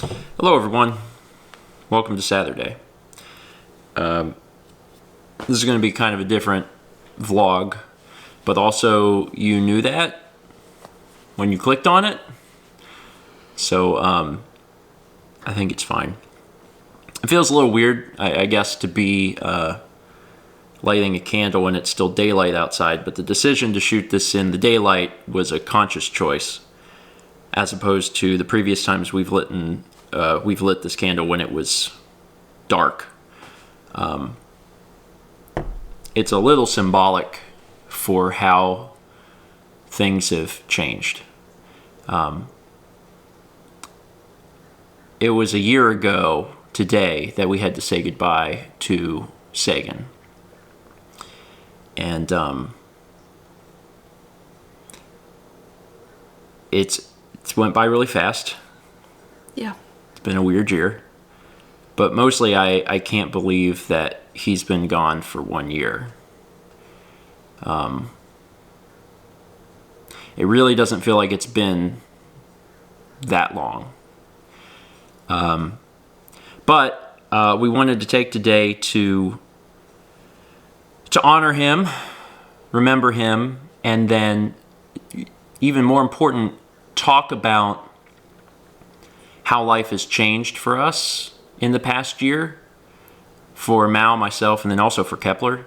Hello, everyone. Welcome to Saturday. This is going to be kind of a different vlog, but also you knew that when you clicked on it, so I think it's fine. It feels a little weird, I guess, to be lighting a candle when it's still daylight outside, but the decision to shoot this in the daylight was a conscious choice, as opposed to the previous times we've lit this candle when it was dark. It's a little symbolic for how things have changed. It was a year ago today that we had to say goodbye to Sagan. And it's went by really fast. Yeah. It's been a weird year. But mostly I can't believe that he's been gone for 1 year. It really doesn't feel like it's been that long. But we wanted to take today to honor him, remember him, and then, even more important, talk about how life has changed for us in the past year, for Meow, myself, and then also for Kepler,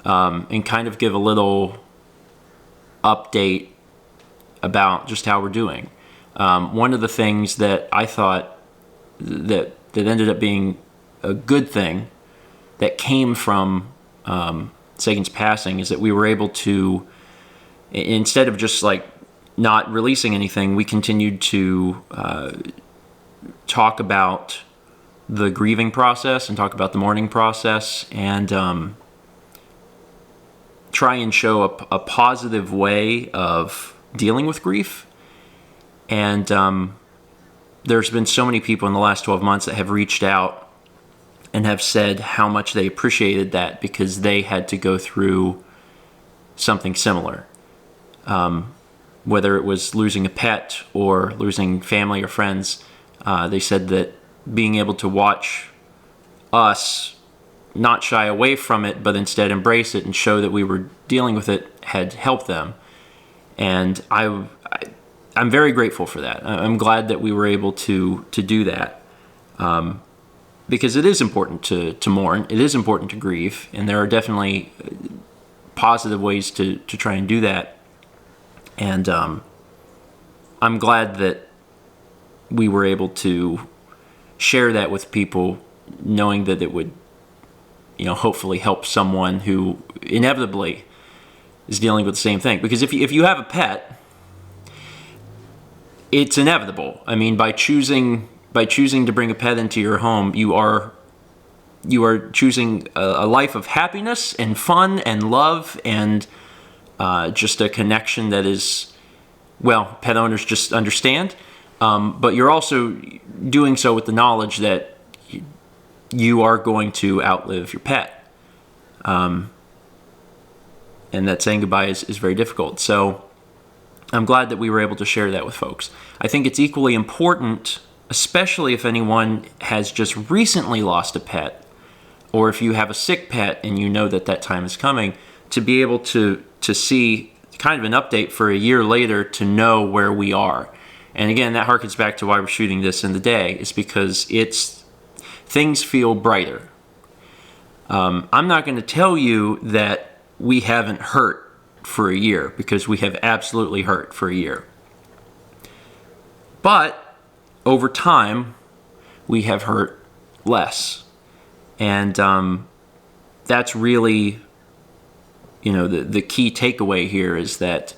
and kind of give a little update about just how we're doing. One of the things that I thought that ended up being a good thing that came from Sagan's passing is that we were able to, instead of just like not releasing anything, we continued to talk about the grieving process and talk about the mourning process, and try and show a positive way of dealing with grief. And there's been so many people in the last 12 months that have reached out and have said how much they appreciated that, because they had to go through something similar. Whether it was losing a pet or losing family or friends, they said that being able to watch us not shy away from it, but instead embrace it and show that we were dealing with it had helped them. And I'm very grateful for that. I'm glad that we were able to do that, because it is important to mourn. It is important to grieve, and there are definitely positive ways to try and do that. And I'm glad that we were able to share that with people, knowing that it would, hopefully help someone who inevitably is dealing with the same thing. Because if you have a pet, it's inevitable. I mean, by choosing to bring a pet into your home, you are choosing a life of happiness and fun and love and just a connection that is, well, pet owners just understand. But you're also doing so with the knowledge that you are going to outlive your pet. And that saying goodbye is very difficult. So I'm glad that we were able to share that with folks. I think it's equally important, especially if anyone has just recently lost a pet, or if you have a sick pet and you know that time is coming, to be able to see kind of an update for a year later, to know where we are. And again, that harkens back to why we're shooting this in the day, is because things feel brighter. I'm not going to tell you that we haven't hurt for a year, because we have absolutely hurt for a year. But over time, we have hurt less. And that's really, the key takeaway here is that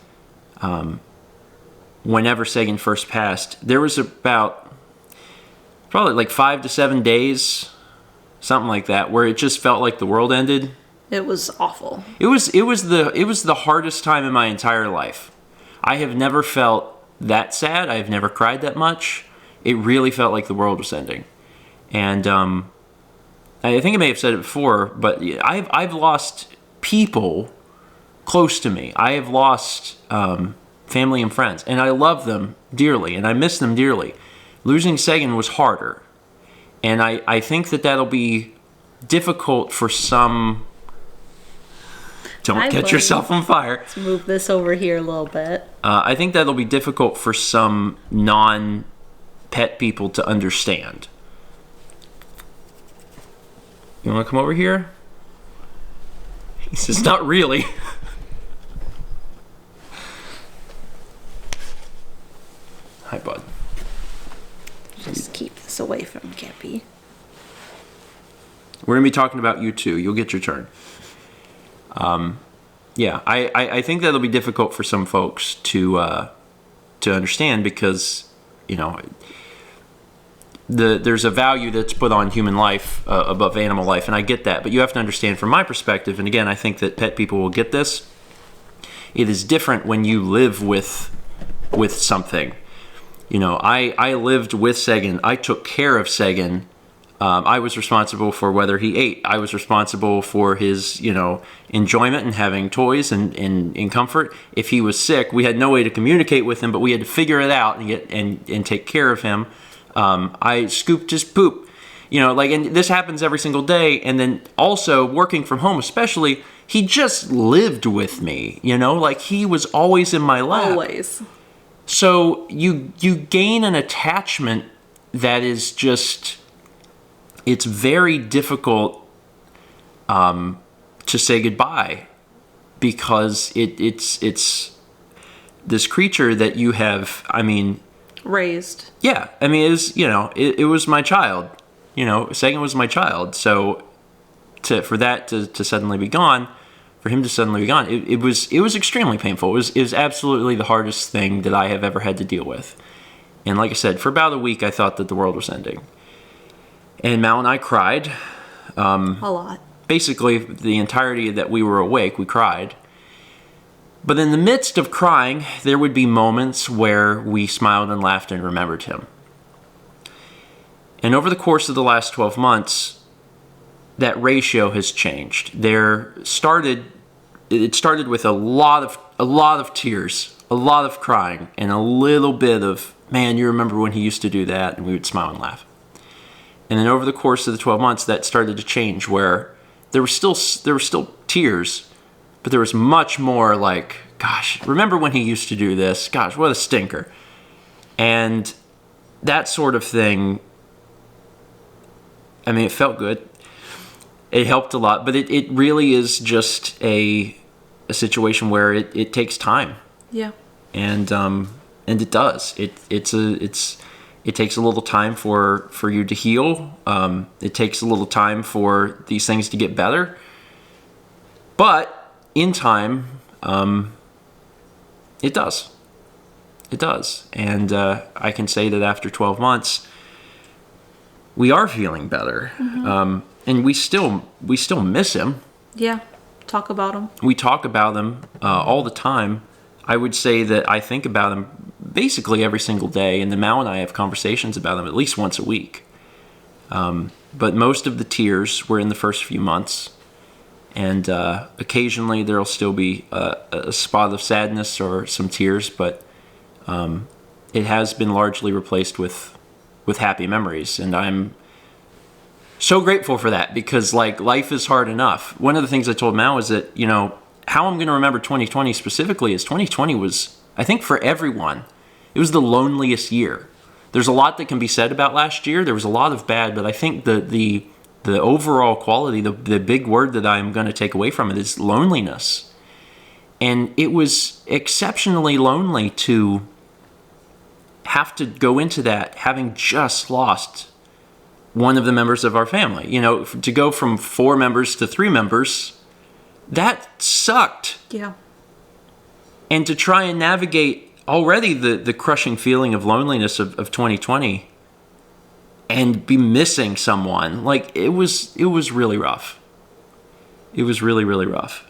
whenever Sagan first passed, there was about probably like 5 to 7 days, something like that, where it just felt like the world ended. It was awful. It was the hardest time in my entire life. I have never felt that sad. I've never cried that much. It really felt like the world was ending. And I think I may have said it before, but I've lost people close to me. I have lost family and friends, and I love them dearly, and I miss them dearly. losing Sagan was harder. And I think that that'll be difficult for some... Don't catch yourself on fire. Let's move this over here a little bit. I think that'll be difficult for some non-pet people to understand. You want to come over here? He says, not really. Hi, bud. Just keep this away from Cappy. We're going to be talking about you too. You'll get your turn. Yeah, I think that'll be difficult for some folks to understand because, you know, there's a value that's put on human life above animal life, and I get that. But you have to understand from my perspective, and again, I think that pet people will get this. It is different when you live with something. You know, I lived with Sagan. I took care of Sagan. I was responsible for whether he ate. I was responsible for his, you know, enjoyment and having toys and in comfort. If he was sick, we had no way to communicate with him, but we had to figure it out and take care of him. I scooped his poop, you know, like, and this happens every single day. And then also working from home, especially, he just lived with me, you know, like he was always in my lap. Always. So you gain an attachment that is just, it's very difficult to say goodbye because it's this creature that you have, I mean, raised. Yeah, I mean, it was, you know, it was my child. You know, Sagan was my child. So for that to suddenly be gone, for him to suddenly be gone, it was extremely painful. It was absolutely the hardest thing that I have ever had to deal with. And like I said, for about a week, I thought that the world was ending. And Mal and I cried. A lot. Basically, the entirety that we were awake, we cried. But in the midst of crying, there would be moments where we smiled and laughed and remembered him. And over the course of the last 12 months, that ratio has changed. It started with a lot of tears, a lot of crying, and a little bit of, man, you remember when he used to do that, and we would smile and laugh. And then over the course of the 12 months, that started to change, where there were still tears, but there was much more like, gosh, remember when he used to do this? Gosh, what a stinker. And that sort of thing, I mean, it felt good. It helped a lot, but it really is just a situation where it takes time. Yeah. And it does. It takes a little time for you to heal. It takes a little time for these things to get better. But in time, it does. It does. And I can say that after 12 months, we are feeling better. Mm-hmm. And we still miss him. Yeah. Talk about him. We talk about him all the time. I would say that I think about him basically every single day, and then Mal and I have conversations about him at least once a week. But most of the tears were in the first few months, and occasionally there'll still be a spot of sadness or some tears, but it has been largely replaced with happy memories, and I'm so grateful for that because, like, life is hard enough. One of the things I told Mal is that, you know, how I'm going to remember 2020 specifically is 2020 was, I think for everyone, it was the loneliest year. There's a lot that can be said about last year. There was a lot of bad, but I think the overall quality, the big word that I'm going to take away from it is loneliness. And it was exceptionally lonely to have to go into that having just lost one of the members of our family. You know, to go from 4 members to 3 members, that sucked. Yeah. And to try and navigate already the crushing feeling of loneliness of 2020 and be missing someone, like, it was really rough. It was really, really rough.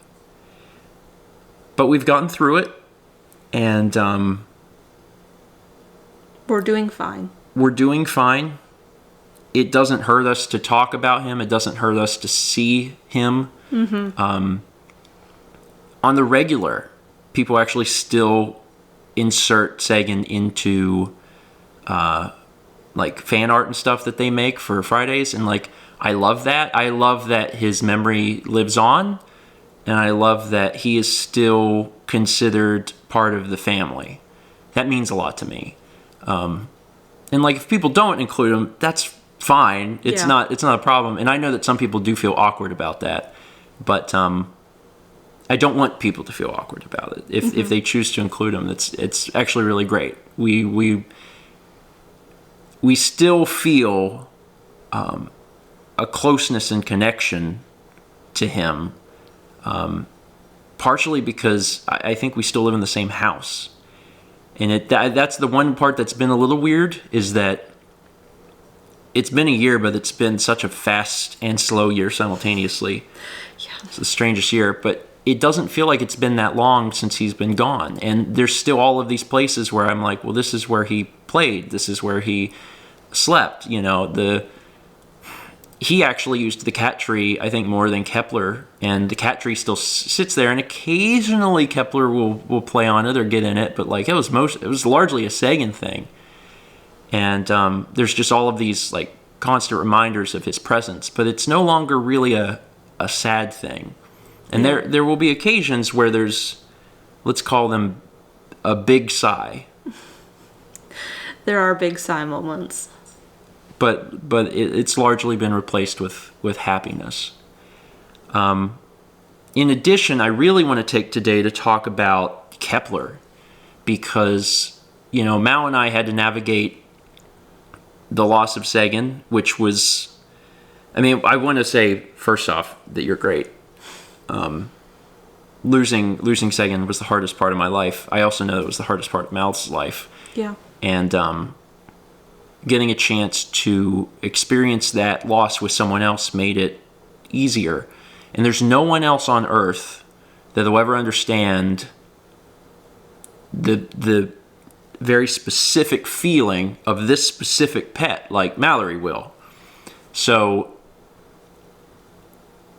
But we've gotten through it, and we're doing fine. We're doing fine. It doesn't hurt us to talk about him. It doesn't hurt us to see him. Mm-hmm. On the regular, people actually still insert Sagan into like fan art and stuff that they make for Fridays, and like I love that. I love that his memory lives on, and I love that he is still considered part of the family. That means a lot to me. And like if people don't include him, that's fine. It's not a problem. And I know that some people do feel awkward about that, but I don't want people to feel awkward about it. If they choose to include him, it's actually really great. We still feel a closeness and connection to him, partially because I think we still live in the same house. And that's the one part that's been a little weird, is that it's been a year, but it's been such a fast and slow year simultaneously. Yeah. It's the strangest year, but it doesn't feel like it's been that long since he's been gone. And there's still all of these places where I'm like, well, this is where he played. This is where he slept. You know, he actually used the cat tree, I think, more than Kepler, and the cat tree still sits there, and occasionally Kepler will play on it or get in it, but like it was largely a Sagan thing. And there's just all of these like constant reminders of his presence, but it's no longer really a sad thing. And there will be occasions where there's, let's call them a big sigh. There are big sigh moments. But it's largely been replaced with happiness. In addition, I really want to take today to talk about Kepler, because, you know, Mao and I had to navigate the loss of Sagan, which was, I mean, I want to say first off that you're great. Losing Sagan was the hardest part of my life. I also know it was the hardest part of Mal's life. Yeah. And getting a chance to experience that loss with someone else made it easier. And there's no one else on earth that will ever understand the very specific feeling of this specific pet like Mallory will. So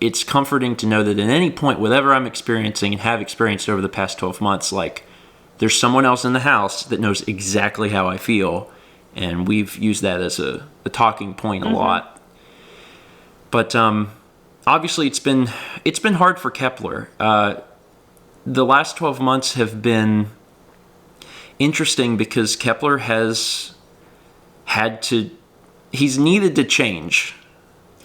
it's comforting to know that at any point, whatever I'm experiencing and have experienced over the past 12 months, like there's someone else in the house that knows exactly how I feel. And we've used that as a talking point a lot. But obviously it's been hard for Kepler. The last 12 months have been interesting because Kepler he's needed to change.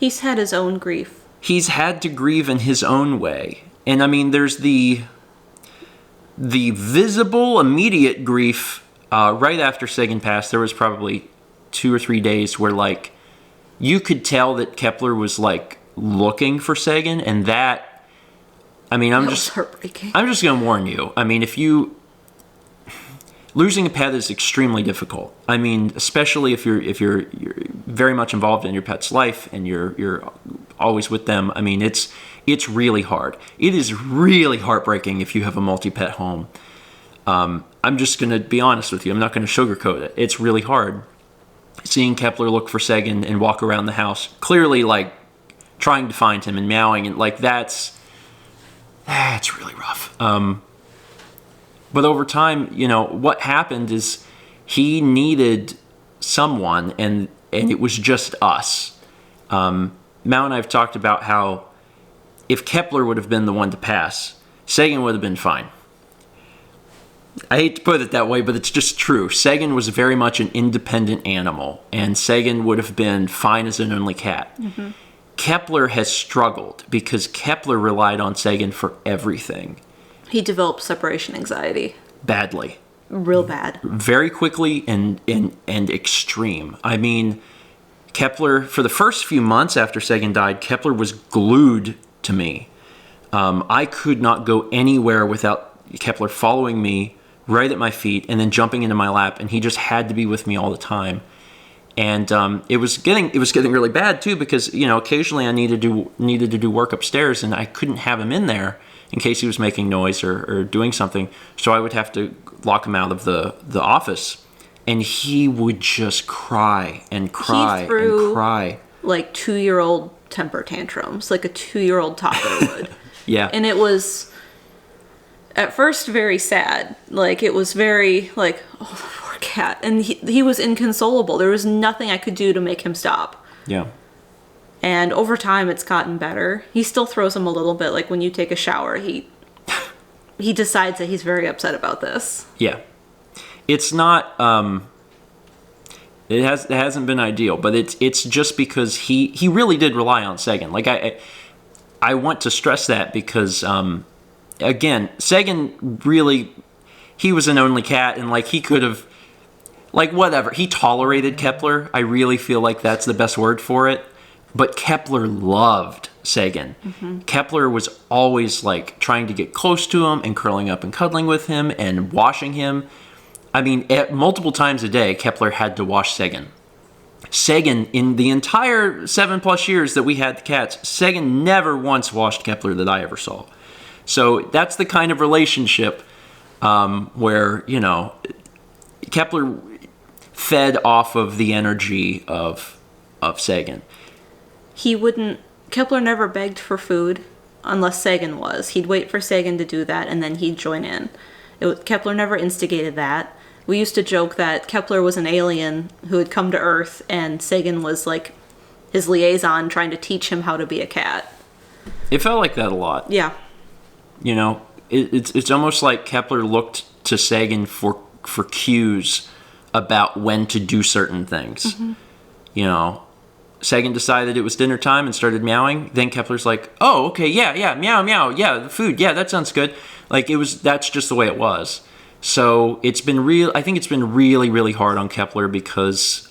He's had his own grief. He's had to grieve in his own way. And I mean, there's the visible, immediate grief. Right after Sagan passed, there was probably 2 or 3 days where, like, you could tell that Kepler was, like, looking for Sagan, and that, I mean, That was heartbreaking. I'm just going to warn you. I mean, losing a pet is extremely difficult. I mean, especially if you're very much involved in your pet's life and you're always with them. I mean, it's really hard. It is really heartbreaking if you have a multi-pet home. I'm just going to be honest with you. I'm not going to sugarcoat it. It's really hard seeing Kepler look for Sagan and walk around the house, clearly like trying to find him and meowing, and like that's really rough. But over time, you know, what happened is he needed someone, and it was just us. Mao and I have talked about how if Kepler would have been the one to pass, Sagan would have been fine. I hate to put it that way, but it's just true. Sagan was very much an independent animal, and Sagan would have been fine as an only cat. Mm-hmm. Kepler has struggled because Kepler relied on Sagan for everything. He developed separation anxiety. Badly. Real bad. Very quickly and extreme. I mean, Kepler, for the first few months after Sagan died, Kepler was glued to me. I could not go anywhere without Kepler following me right at my feet and then jumping into my lap, and he just had to be with me all the time. And it was getting really bad too, because, you know, occasionally I needed to do work upstairs, and I couldn't have him in there in case he was making noise or doing something. So I would have to lock him out of the office, and he would just cry and cry and cry. Like 2-year-old temper tantrums, like a 2-year-old toddler would. Yeah. And it was at first very sad. Like, it was very like, oh, poor cat. And he was inconsolable. There was nothing I could do to make him stop. Yeah. And over time, it's gotten better. He still throws him a little bit. Like when you take a shower, he decides that he's very upset about this. Yeah. It's not... It hasn't been ideal, but it's just because he really did rely on Sagan. Like I want to stress that because again, Sagan really, he was an only cat, and like he could have, like whatever, he tolerated Kepler. I really feel like that's the best word for it. But Kepler loved Sagan. Mm-hmm. Kepler was always like trying to get close to him and curling up and cuddling with him and washing him. I mean, multiple times a day, Kepler had to wash Sagan. Sagan, in the entire 7+ years that we had the cats, Sagan never once washed Kepler that I ever saw. So that's the kind of relationship where, you know, Kepler fed off of the energy of Sagan. Kepler never begged for food unless Sagan was. He'd wait for Sagan to do that, and then he'd join in. Kepler never instigated that. We used to joke that Kepler was an alien who had come to Earth, and Sagan was like his liaison trying to teach him how to be a cat. It felt like that a lot. Yeah. You know, it's almost like Kepler looked to Sagan for cues about when to do certain things. Mm-hmm. You know, Sagan decided it was dinner time and started meowing. Then Kepler's like, oh, okay, yeah, meow, meow, yeah, the food, yeah, that sounds good. Like that's just the way it was. So I think it's been really, really hard on Kepler because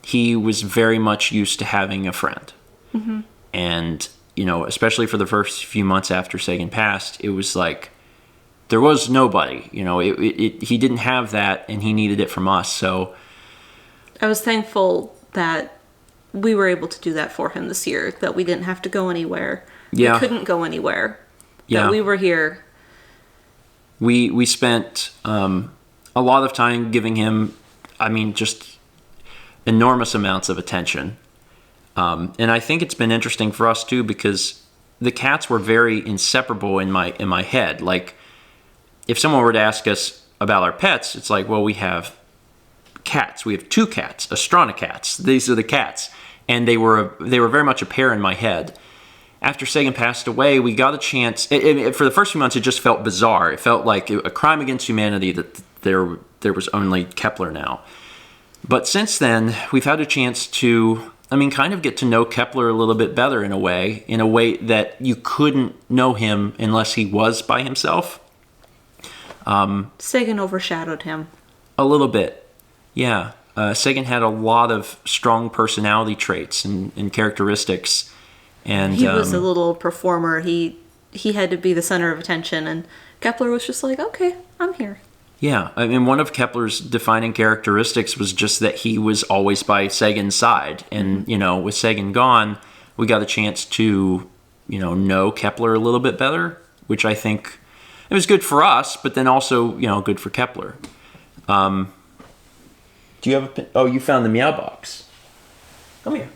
he was very much used to having a friend. Mm-hmm. And, you know, especially for the first few months after Sagan passed, it was like there was nobody. You know, he didn't have that, and he needed it from us. So I was thankful that we were able to do that for him this year, that we didn't have to go anywhere. Yeah. We couldn't go anywhere. Yeah. That we were here. We spent a lot of time giving him, I mean, just enormous amounts of attention. And I think it's been interesting for us too, because the cats were very inseparable in my head. Like, if someone were to ask us about our pets, it's like, well, we have cats. We have 2 cats, Astrana cats. These are the cats, and they were very much a pair in my head. After Sagan passed away, we got a chance. For the first few months, it just felt bizarre. It felt like a crime against humanity that there was only Kepler now. But since then, we've had a chance to, I mean, kind of get to know Kepler a little bit better in a way that you couldn't know him unless he was by himself. Sagan overshadowed him. A little bit, yeah. Sagan had a lot of strong personality traits and characteristics. And he was a little performer. He had to be the center of attention, and Kepler was just like, okay, I'm here. Yeah, I mean, one of Kepler's defining characteristics was just that he was always by Sagan's side. And, you know, with Sagan gone, we got a chance to, you know Kepler a little bit better, which I think it was good for us, but then also, you know, good for Kepler. Do you have a pin? Oh, you found the Meow Box. Come here.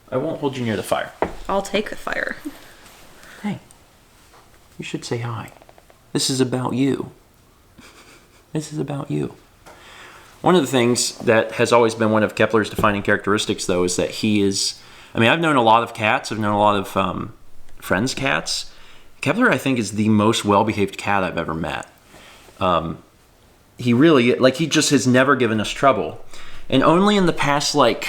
I won't hold you near the fire. I'll take the fire. Hey, you should say hi. This is about you. This is about you. One of the things that has always been one of Kepler's defining characteristics, though, is that he is... I mean, I've known a lot of cats. I've known a lot of friends' cats. Kepler, I think, is the most well-behaved cat I've ever met. He really... Like, he just has never given us trouble. And only in the past, like,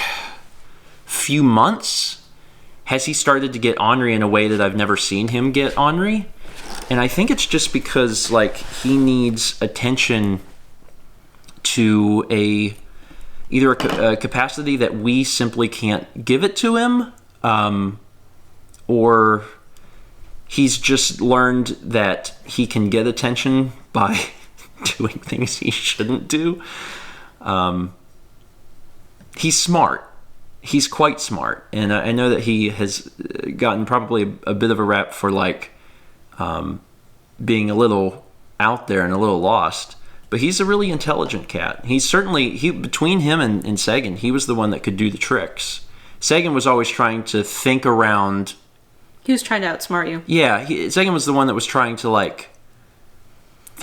few months has he started to get ornery in a way that I've never seen him get ornery. And I think it's just because, like, he needs attention to either a capacity that we simply can't give it to him, or he's just learned that he can get attention by doing things he shouldn't do. He's smart. He's quite smart, and I know that he has gotten probably a bit of a rap for, like, being a little out there and a little lost. But he's a really intelligent cat. He's certainly, between him and Sagan, he was the one that could do the tricks. Sagan was always trying to think around. He was trying to outsmart you. Yeah, Sagan was the one that was trying to, like,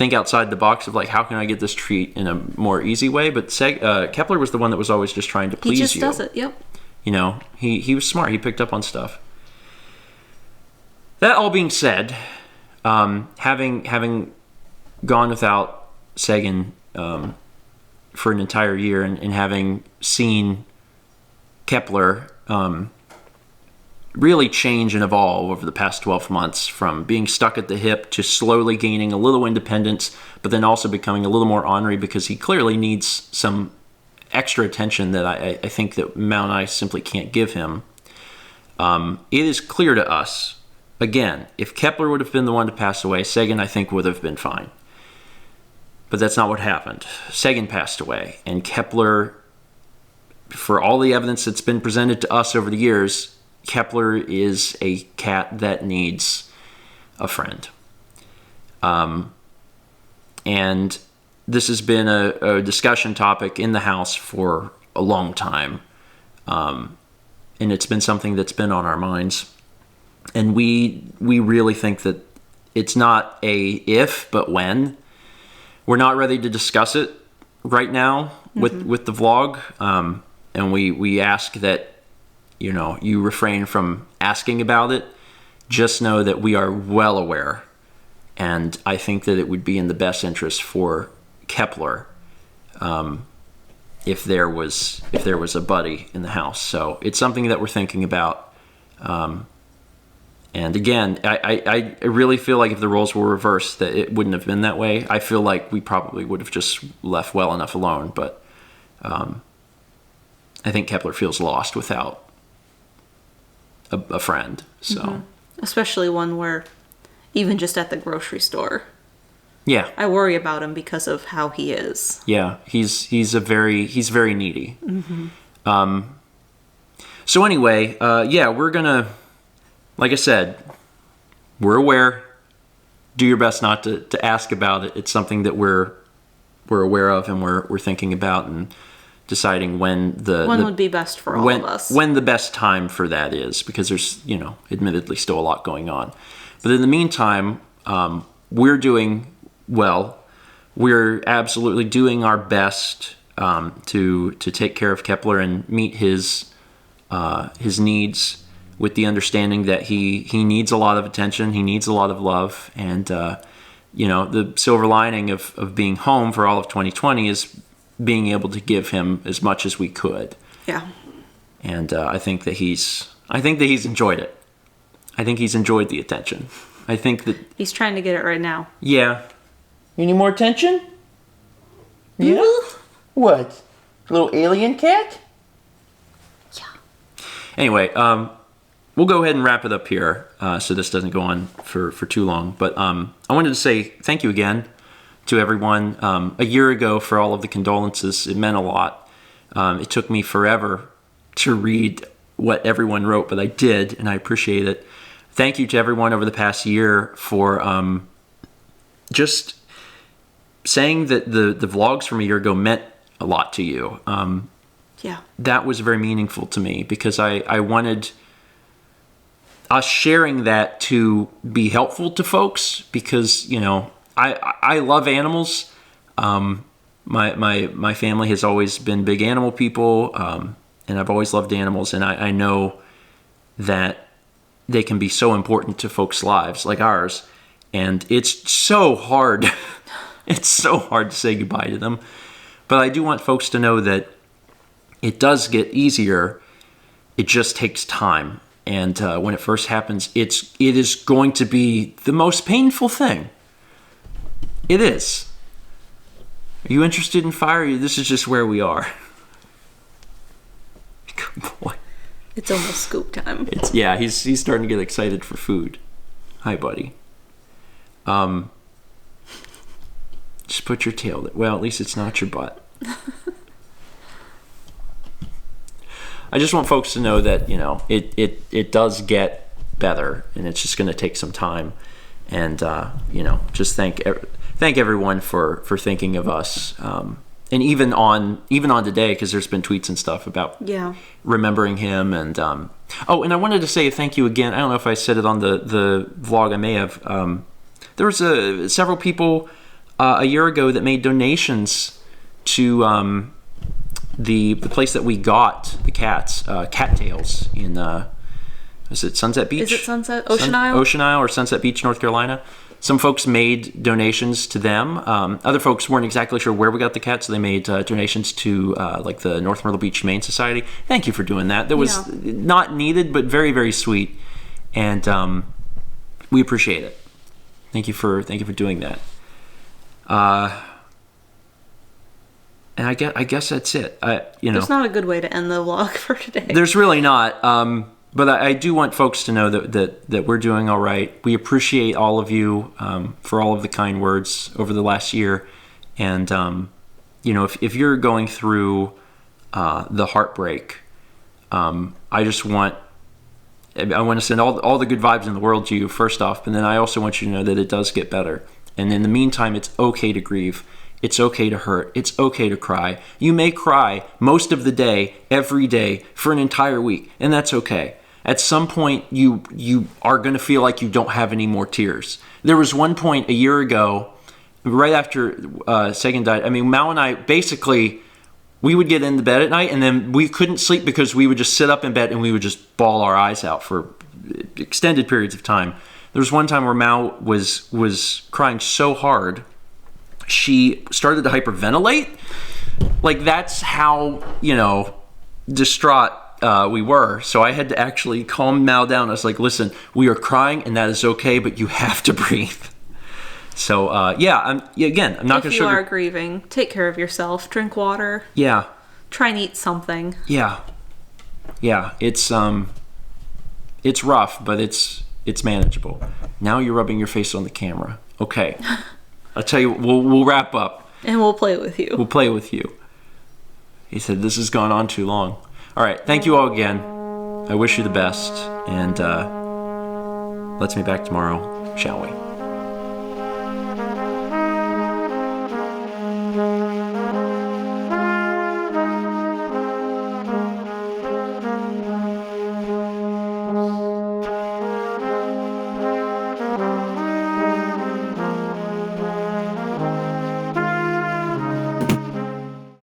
think outside the box of like, how can I get this treat in a more easy way? But Kepler was the one that was always just trying to please you. He just does it. Yep. You know, he was smart. He picked up on stuff. That all being said, having gone without Sagan for an entire year and having seen Kepler really change and evolve over the past 12 months, from being stuck at the hip to slowly gaining a little independence, but then also becoming a little more ornery because he clearly needs some extra attention that I think that Mal and I simply can't give him. It is clear to us, again, if Kepler would have been the one to pass away, Sagan, I think, would have been fine. But that's not what happened. Sagan passed away, and Kepler, for all the evidence that's been presented to us over the years, Kepler is a cat that needs a friend. And this has been a discussion topic in the house for a long time. And it's been something that's been on our minds. And we really think that it's not a if, but when. We're not ready to discuss it right now with the vlog. And we ask that, you know, you refrain from asking about it. Just know that we are well aware. And I think that it would be in the best interest for Kepler if there was a buddy in the house. So it's something that we're thinking about. And again, I really feel like if the roles were reversed, that it wouldn't have been that way. I feel like we probably would have just left well enough alone. But I think Kepler feels lost without a friend. So Especially one where, even just at the grocery store, yeah, I worry about him because of how he is. Yeah, he's very needy. So anyway, we're gonna, like I said, we're aware. Do your best not to ask about it. It's something that we're aware of, and we're thinking about and deciding when would be best for all of us. When the best time for that is, because there's, you know, admittedly still a lot going on. But in the meantime, we're doing well. We're absolutely doing our best to take care of Kepler and meet his needs, with the understanding that he needs a lot of attention, he needs a lot of love, and you know, the silver lining of being home for all of 2020 is being able to give him as much as we could. Yeah. And I think that he's enjoyed it. I think he's enjoyed the attention. I think that he's trying to get it right now. Yeah. You need more attention? Yeah. What? Little alien cat? Yeah. Anyway, we'll go ahead and wrap it up here, so this doesn't go on for too long. But I wanted to say thank you again to everyone. A year ago, for all of the condolences, it meant a lot. It took me forever to read what everyone wrote, but I did, and I appreciate it. Thank you to everyone over the past year for just saying that the vlogs from a year ago meant a lot to you. That was very meaningful to me, because I wanted us sharing that to be helpful to folks, because, you know, I love animals. My family has always been big animal people, and I've always loved animals, and I know that they can be so important to folks' lives like ours, and it's so hard. It's so hard to say goodbye to them. But I do want folks to know that it does get easier. It just takes time. And when it first happens, it is going to be the most painful thing. It is. Are you interested in fire? This is just where we are. Good boy. It's almost scoop time. He's starting to get excited for food. Hi, buddy. Just put your tail there. Well, at least it's not your butt. I just want folks to know that, you know, it does get better, and it's just going to take some time. And you know, just thank everyone for thinking of us. And even on today, because there's been tweets and stuff about remembering him. And and I wanted to say thank you again. I don't know if I said it on the vlog. I may have. There was several people a year ago that made donations to the place that we got the cats, Cattails in is it Sunset Beach? Is it Sunset? Ocean Isle? Ocean Isle or Sunset Beach, North Carolina. Some folks made donations to them. Other folks weren't exactly sure where we got the cats, so they made donations to like the North Myrtle Beach Humane Society. Thank you for doing that. That was not needed, but very, very sweet, and we appreciate it. Thank you for doing that. And I guess that's it. There's not a good way to end the vlog for today. There's really not. But I do want folks to know that we're doing all right. We appreciate all of you for all of the kind words over the last year. And, if you're going through the heartbreak, I want to send all the good vibes in the world to you, first off. But then I also want you to know that it does get better. And in the meantime, it's okay to grieve. It's okay to hurt. It's okay to cry. You may cry most of the day, every day, for an entire week. And that's okay. At some point, you are going to feel like you don't have any more tears. There was one point a year ago, right after Sagan died. I mean, Mal and I, basically, we would get into bed at night, and then we couldn't sleep because we would just sit up in bed and we would just bawl our eyes out for extended periods of time. There was one time where Mal was crying so hard, she started to hyperventilate. Like, that's how, distraught we were. So I had to actually calm Mal down. I was like, listen, we are crying and that is okay, but you have to breathe. So I'm not going to If you are grieving, take care of yourself. Drink water. Yeah. Try and eat something. Yeah. It's rough, but it's manageable. Now you're rubbing your face on the camera. Okay. I'll tell you, we'll wrap up. And we'll play with you. We'll play with you. He said, this has gone on too long. All right. Thank you all again. I wish you the best. And let's meet back tomorrow, shall we?